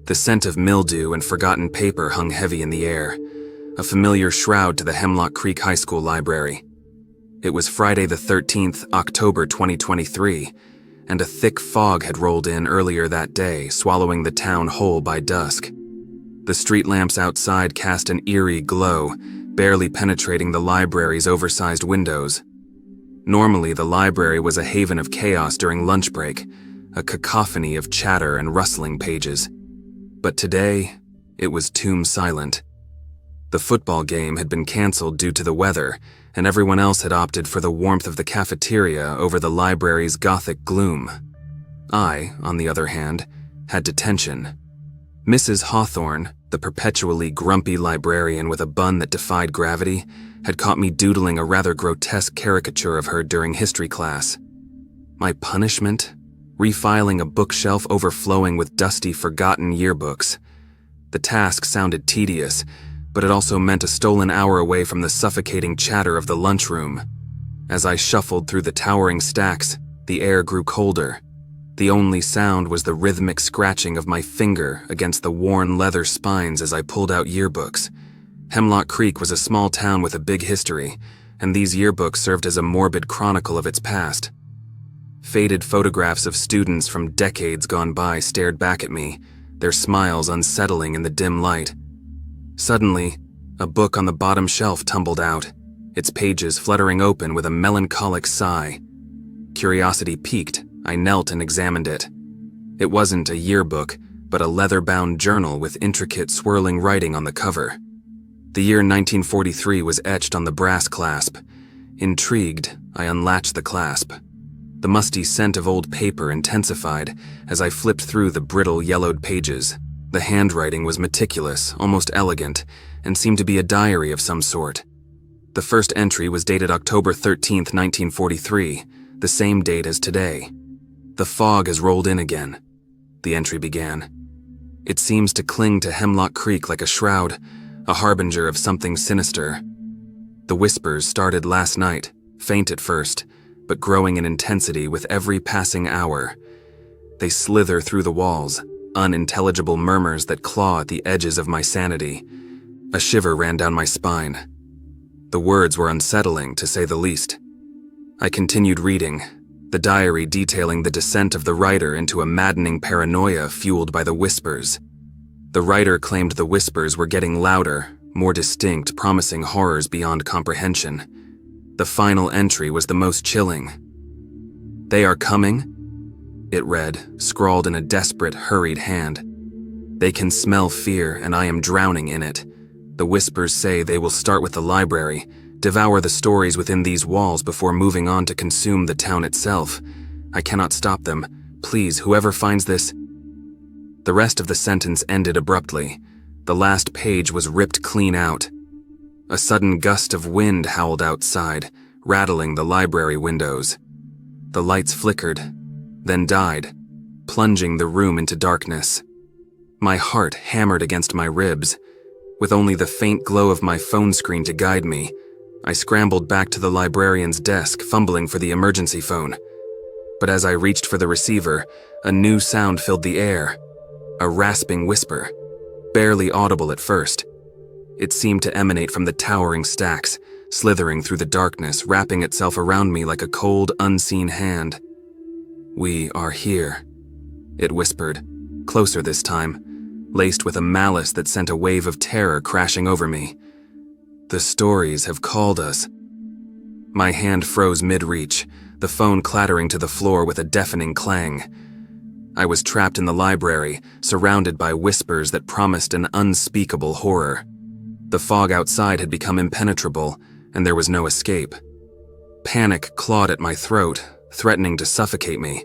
The scent of mildew and forgotten paper hung heavy in the air, a familiar shroud to the Hemlock Creek High School library. It was Friday the 13th, October 2023, and a thick fog had rolled in earlier that day, swallowing the town whole by dusk. The street lamps outside cast an eerie glow, barely penetrating the library's oversized windows. Normally, the library was a haven of chaos during lunch break, a cacophony of chatter and rustling pages. But today, it was tomb silent. The football game had been canceled due to the weather, and everyone else had opted for the warmth of the cafeteria over the library's gothic gloom. I, on the other hand, had detention. Mrs. Hawthorne, the perpetually grumpy librarian with a bun that defied gravity, had caught me doodling a rather grotesque caricature of her during history class. My punishment? Refiling a bookshelf overflowing with dusty, forgotten yearbooks. The task sounded tedious, but it also meant a stolen hour away from the suffocating chatter of the lunchroom. As I shuffled through the towering stacks, the air grew colder. The only sound was the rhythmic scratching of my finger against the worn leather spines as I pulled out yearbooks. Hemlock Creek was a small town with a big history, and these yearbooks served as a morbid chronicle of its past. Faded photographs of students from decades gone by stared back at me, their smiles unsettling in the dim light. Suddenly, a book on the bottom shelf tumbled out, its pages fluttering open with a melancholic sigh. Curiosity piqued, I knelt and examined it. It wasn't a yearbook, but a leather-bound journal with intricate swirling writing on the cover. The year 1943 was etched on the brass clasp. Intrigued, I unlatched the clasp. The musty scent of old paper intensified as I flipped through the brittle, yellowed pages. The handwriting was meticulous, almost elegant, and seemed to be a diary of some sort. The first entry was dated October 13, 1943, the same date as today. "The fog has rolled in again," the entry began. "It seems to cling to Hemlock Creek like a shroud, a harbinger of something sinister. The whispers started last night, faint at first, but growing in intensity with every passing hour. They slither through the walls, unintelligible murmurs that claw at the edges of my sanity. A shiver ran down my spine. The words were unsettling, to say the least. I continued reading, the diary detailing the descent of the writer into a maddening paranoia fueled by the whispers. The writer claimed the whispers were getting louder, more distinct, promising horrors beyond comprehension. The final entry was the most chilling. "They are coming," it read, scrawled in a desperate, hurried hand. "They can smell fear, and I am drowning in it. The whispers say they will start with the library, devour the stories within these walls before moving on to consume the town itself. I cannot stop them. Please, whoever finds this..." The rest of the sentence ended abruptly. The last page was ripped clean out. A sudden gust of wind howled outside, rattling the library windows. The lights flickered, then died, plunging the room into darkness. My heart hammered against my ribs. With only the faint glow of my phone screen to guide me, I scrambled back to the librarian's desk, fumbling for the emergency phone. But as I reached for the receiver, a new sound filled the air. A rasping whisper, barely audible at first. It seemed to emanate from the towering stacks, slithering through the darkness, wrapping itself around me like a cold, unseen hand. "We are here," it whispered, closer this time, laced with a malice that sent a wave of terror crashing over me. "The stories have called us." My hand froze mid-reach, the phone clattering to the floor with a deafening clang. I was trapped in the library, surrounded by whispers that promised an unspeakable horror. The fog outside had become impenetrable, and there was no escape. Panic clawed at my throat, threatening to suffocate me.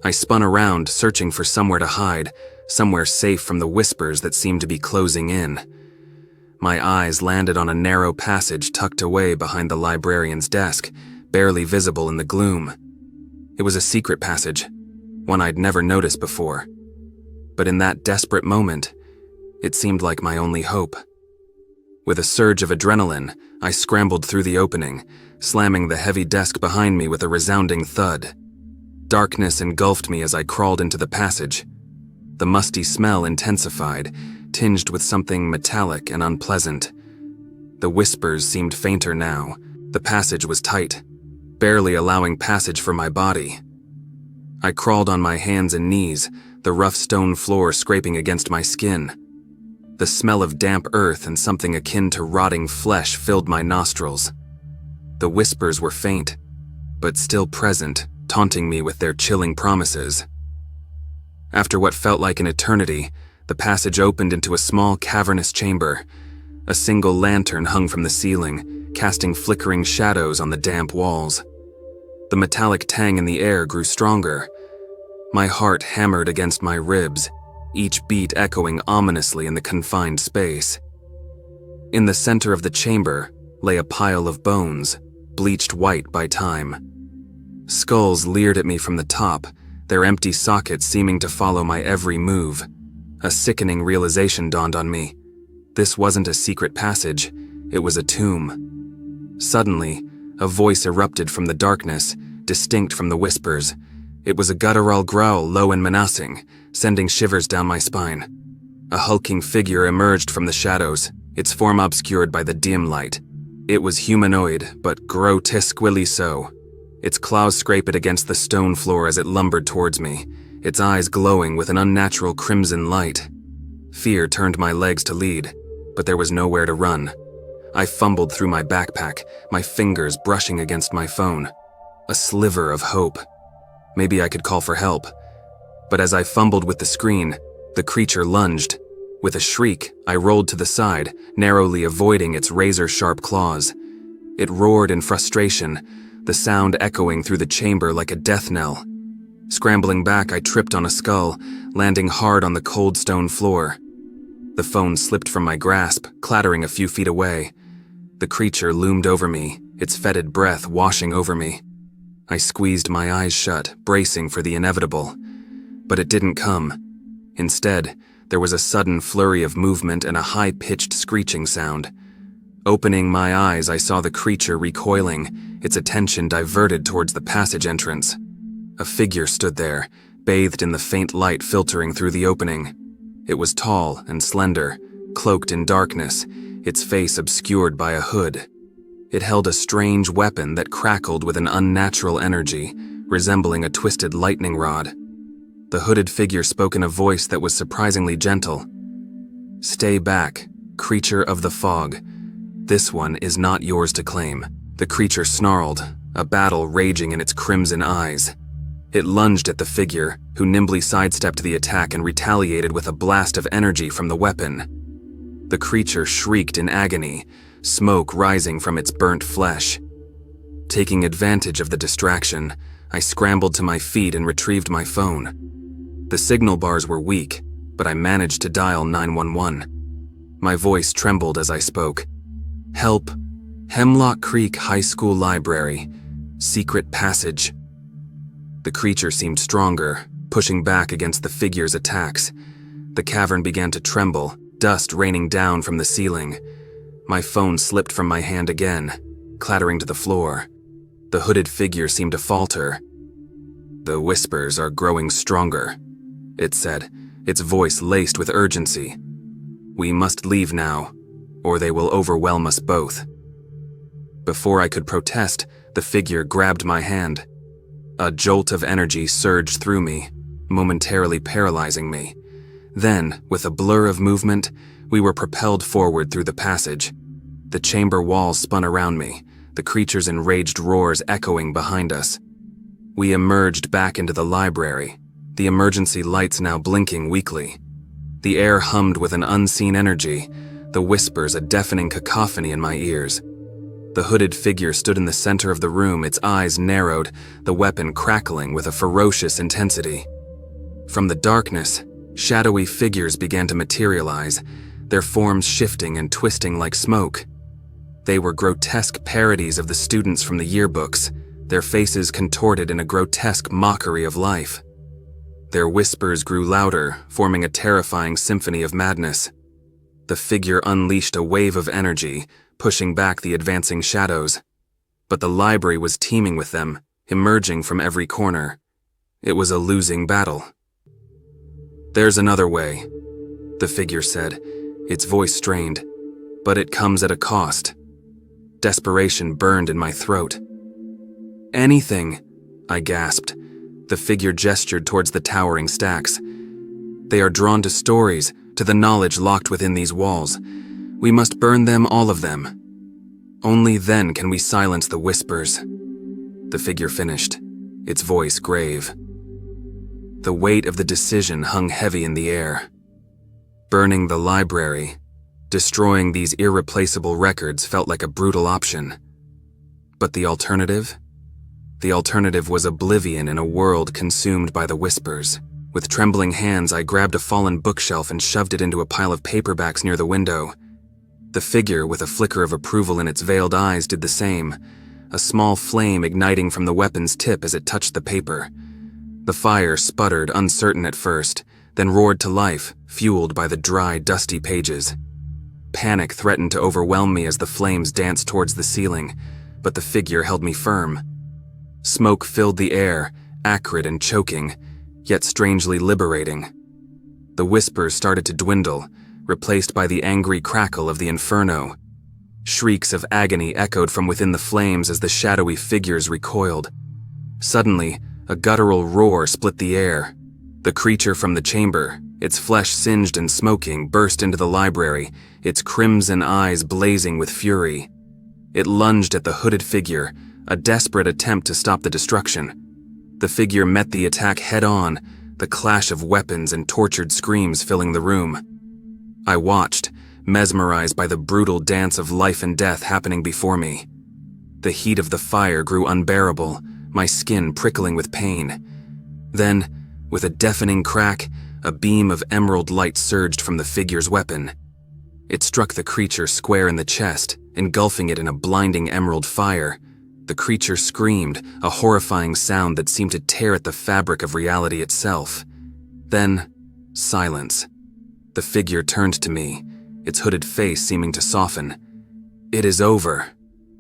I spun around, searching for somewhere to hide, somewhere safe from the whispers that seemed to be closing in. My eyes landed on a narrow passage tucked away behind the librarian's desk, barely visible in the gloom. It was a secret passage, one I'd never noticed before. But in that desperate moment, it seemed like my only hope. With a surge of adrenaline, I scrambled through the opening, slamming the heavy desk behind me with a resounding thud. Darkness engulfed me as I crawled into the passage. The musty smell intensified, tinged with something metallic and unpleasant. The whispers seemed fainter now. The passage was tight, barely allowing passage for my body. I crawled on my hands and knees, the rough stone floor scraping against my skin. The smell of damp earth and something akin to rotting flesh filled my nostrils. The whispers were faint, but still present, taunting me with their chilling promises. After what felt like an eternity, the passage opened into a small cavernous chamber. A single lantern hung from the ceiling, casting flickering shadows on the damp walls. The metallic tang in the air grew stronger. My heart hammered against my ribs, each beat echoing ominously in the confined space. In the center of the chamber lay a pile of bones, bleached white by time. Skulls leered at me from the top, their empty sockets seeming to follow my every move. A sickening realization dawned on me. This wasn't a secret passage, it was a tomb. Suddenly, a voice erupted from the darkness, distinct from the whispers. It was a guttural growl, low and menacing, sending shivers down my spine. A hulking figure emerged from the shadows, its form obscured by the dim light. It was humanoid, but grotesquely so. Its claws scraped against the stone floor as it lumbered towards me, its eyes glowing with an unnatural crimson light. Fear turned my legs to lead, but there was nowhere to run. I fumbled through my backpack, my fingers brushing against my phone. A sliver of hope. Maybe I could call for help. But as I fumbled with the screen, the creature lunged. With a shriek, I rolled to the side, narrowly avoiding its razor-sharp claws. It roared in frustration, the sound echoing through the chamber like a death knell. Scrambling back, I tripped on a skull, landing hard on the cold stone floor. The phone slipped from my grasp, clattering a few feet away. The creature loomed over me, its fetid breath washing over me. I squeezed my eyes shut, bracing for the inevitable. But it didn't come. Instead, there was a sudden flurry of movement and a high-pitched screeching sound. Opening my eyes, I saw the creature recoiling, its attention diverted towards the passage entrance. A figure stood there, bathed in the faint light filtering through the opening. It was tall and slender, cloaked in darkness, its face obscured by a hood. It held a strange weapon that crackled with an unnatural energy, resembling a twisted lightning rod. The hooded figure spoke in a voice that was surprisingly gentle. "Stay back, creature of the fog. This one is not yours to claim." The creature snarled, a battle raging in its crimson eyes. It lunged at the figure, who nimbly sidestepped the attack and retaliated with a blast of energy from the weapon. The creature shrieked in agony, smoke rising from its burnt flesh. Taking advantage of the distraction, I scrambled to my feet and retrieved my phone. The signal bars were weak, but I managed to dial 911. My voice trembled as I spoke. "Help, Hemlock Creek High School Library, secret passage." The creature seemed stronger, pushing back against the figure's attacks. The cavern began to tremble, dust raining down from the ceiling. My phone slipped from my hand again, clattering to the floor. The hooded figure seemed to falter. "The whispers are growing stronger," it said, its voice laced with urgency. "We must leave now, or they will overwhelm us both." Before I could protest, the figure grabbed my hand. A jolt of energy surged through me, momentarily paralyzing me. Then, with a blur of movement, we were propelled forward through the passage. The chamber walls spun around me, the creature's enraged roars echoing behind us. We emerged back into the library, the emergency lights now blinking weakly. The air hummed with an unseen energy, the whispers a deafening cacophony in my ears. The hooded figure stood in the center of the room, its eyes narrowed, the weapon crackling with a ferocious intensity. From the darkness, shadowy figures began to materialize, their forms shifting and twisting like smoke. They were grotesque parodies of the students from the yearbooks, their faces contorted in a grotesque mockery of life. Their whispers grew louder, forming a terrifying symphony of madness. The figure unleashed a wave of energy, pushing back the advancing shadows. But the library was teeming with them, emerging from every corner. It was a losing battle. "There's another way," the figure said, its voice strained. "But it comes at a cost." Desperation burned in my throat. "Anything," I gasped. The figure gestured towards the towering stacks. "They are drawn to stories, to the knowledge locked within these walls. We must burn them, all of them. Only then can we silence the whispers." The figure finished, its voice grave. The weight of the decision hung heavy in the air. Burning the library, destroying these irreplaceable records felt like a brutal option. But the alternative? The alternative was oblivion in a world consumed by the whispers. With trembling hands, I grabbed a fallen bookshelf and shoved it into a pile of paperbacks near the window. The figure, with a flicker of approval in its veiled eyes, did the same, a small flame igniting from the weapon's tip as it touched the paper. The fire sputtered, uncertain at first, then roared to life, fueled by the dry, dusty pages. Panic threatened to overwhelm me as the flames danced towards the ceiling, but the figure held me firm. Smoke filled the air, acrid and choking, yet strangely liberating. The whispers started to dwindle, replaced by the angry crackle of the inferno. Shrieks of agony echoed from within the flames as the shadowy figures recoiled. Suddenly, a guttural roar split the air. The creature from the chamber, its flesh singed and smoking, burst into the library, its crimson eyes blazing with fury. It lunged at the hooded figure, a desperate attempt to stop the destruction. The figure met the attack head-on, the clash of weapons and tortured screams filling the room. I watched, mesmerized by the brutal dance of life and death happening before me. The heat of the fire grew unbearable, my skin prickling with pain. Then, with a deafening crack, a beam of emerald light surged from the figure's weapon. It struck the creature square in the chest, engulfing it in a blinding emerald fire. The creature screamed, a horrifying sound that seemed to tear at the fabric of reality itself. Then, silence. The figure turned to me, its hooded face seeming to soften. "It is over,"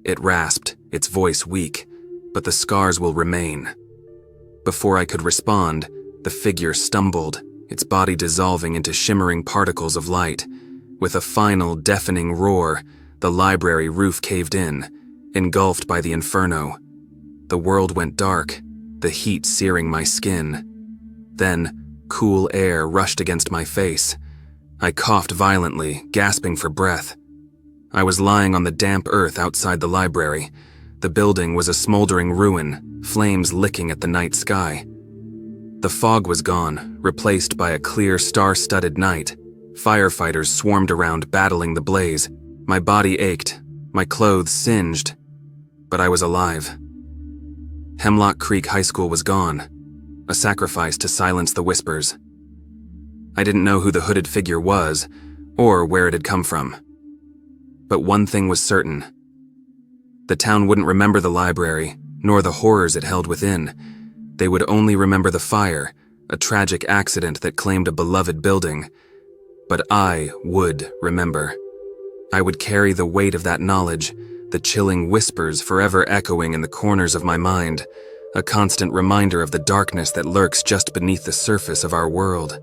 it rasped, its voice weak, "but the scars will remain." Before I could respond, the figure stumbled, its body dissolving into shimmering particles of light. With a final, deafening roar, the library roof caved in, engulfed by the inferno. The world went dark, the heat searing my skin. Then, cool air rushed against my face. I coughed violently, gasping for breath. I was lying on the damp earth outside the library. The building was a smoldering ruin, flames licking at the night sky. The fog was gone, replaced by a clear, star-studded night. Firefighters swarmed around, battling the blaze. My body ached, my clothes singed, but I was alive. Hemlock Creek High School was gone, a sacrifice to silence the whispers. I didn't know who the hooded figure was, or where it had come from. But one thing was certain. The town wouldn't remember the library, nor the horrors it held within. They would only remember the fire, a tragic accident that claimed a beloved building. But I would remember. I would carry the weight of that knowledge, the chilling whispers forever echoing in the corners of my mind, a constant reminder of the darkness that lurks just beneath the surface of our world.